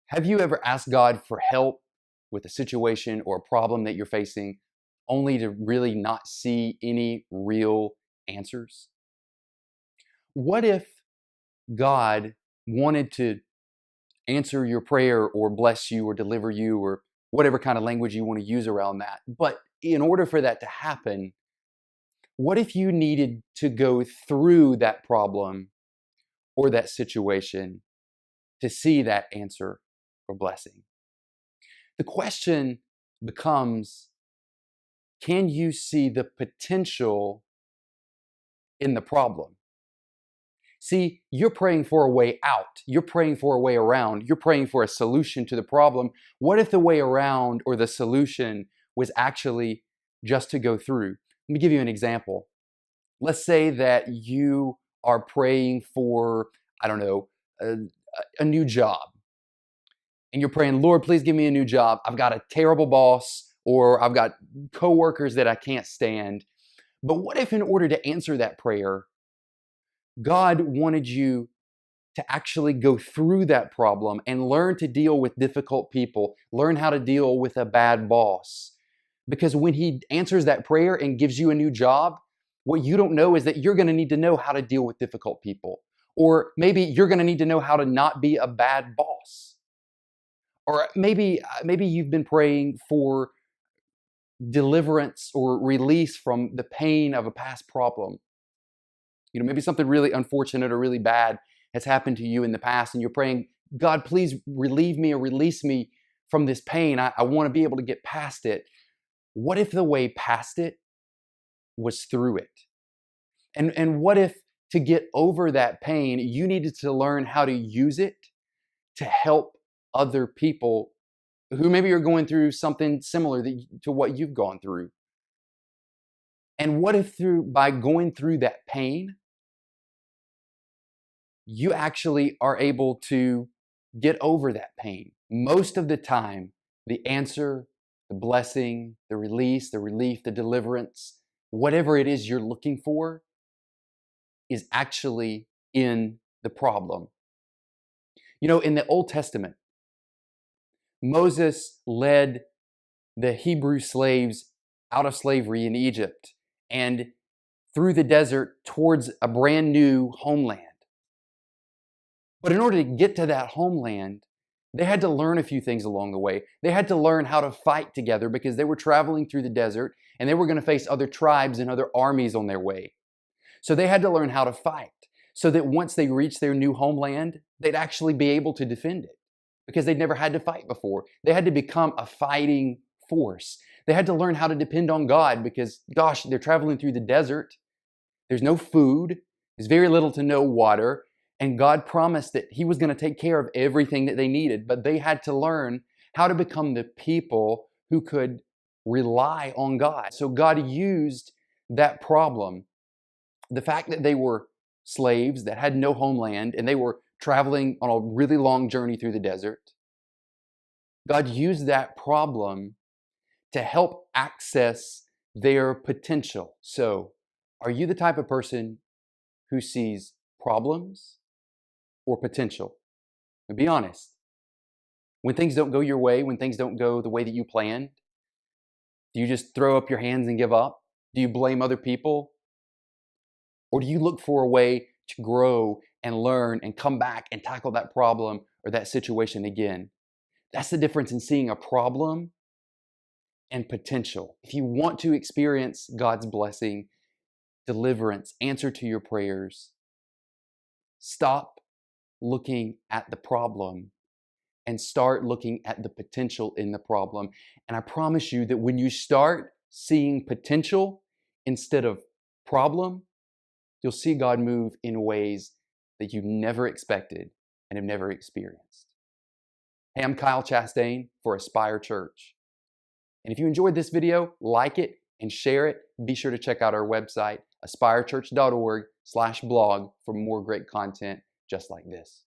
Have you ever asked God for help with a situation or a problem that you're facing only to really not see any real answers? What if God wanted to answer your prayer or bless you or deliver you or whatever kind of language you want to use around that? But in order for that to happen, what if you needed to go through that problem or that situation to see that answer or blessing? The question becomes, can you see the potential in the problem? See, you're praying for a way out. You're praying for a way around. You're praying for a solution to the problem. What if the way around or the solution was actually just to go through? Let me give you an example. Let's say that you are praying for, I don't know, a, a new job. And you're praying, Lord, please give me a new job. I've got a terrible boss, or I've got coworkers that I can't stand. But what if, in order to answer that prayer, God wanted you to actually go through that problem and learn to deal with difficult people, learn how to deal with a bad boss? Because when He answers that prayer and gives you a new job, what you don't know is that you're going to need to know how to deal with difficult people. Or maybe you're going to need to know how to not be a bad boss. Or maybe you've been praying for deliverance or release from the pain of a past problem. Maybe something really unfortunate or really bad has happened to you in the past, and you're praying, God, please relieve me or release me from this pain. I want to be able to get past it. What if the way past it was through it? And what if, to get over that pain, you needed to learn how to use it to help other people who maybe are going through something similar to what you've gone through? And what if, by going through that pain, you actually are able to get over that pain? Most of the time, the answer, the blessing, the release, the relief, the deliverance, whatever it is you're looking for, is actually in the problem. In the Old Testament, Moses led the Hebrew slaves out of slavery in Egypt and through the desert towards a brand new homeland. But in order to get to that homeland, they had to learn a few things along the way. They had to learn how to fight together because they were traveling through the desert and they were going to face other tribes and other armies on their way. So they had to learn how to fight so that once they reached their new homeland, they'd actually be able to defend it because they'd never had to fight before. They had to become a fighting force. They had to learn how to depend on God because, gosh, they're traveling through the desert. There's no food. There's very little to no water. And God promised that He was going to take care of everything that they needed. But they had to learn how to become the people who could rely on God. So God used that problem, the fact that they were slaves that had no homeland and they were traveling on a really long journey through the desert. God used that problem to help access their potential. So, are you the type of person who sees problems or potential? And be honest. When things don't go your way, when things don't go the way that you planned, do you just throw up your hands and give up? Do you blame other people? Or do you look for a way to grow and learn and come back and tackle that problem or that situation again? That's the difference in seeing a problem and potential. If you want to experience God's blessing, deliverance, answer to your prayers, stop looking at the problem and start looking at the potential in the problem. And I promise you that when you start seeing potential instead of problem, you'll see God move in ways that you never expected and have never experienced. Hey, I'm Kyle Chastain for Aspire Church. And if you enjoyed this video, like it and share it. Be sure to check out our website, aspirechurch.org/blog, for more great content just like this.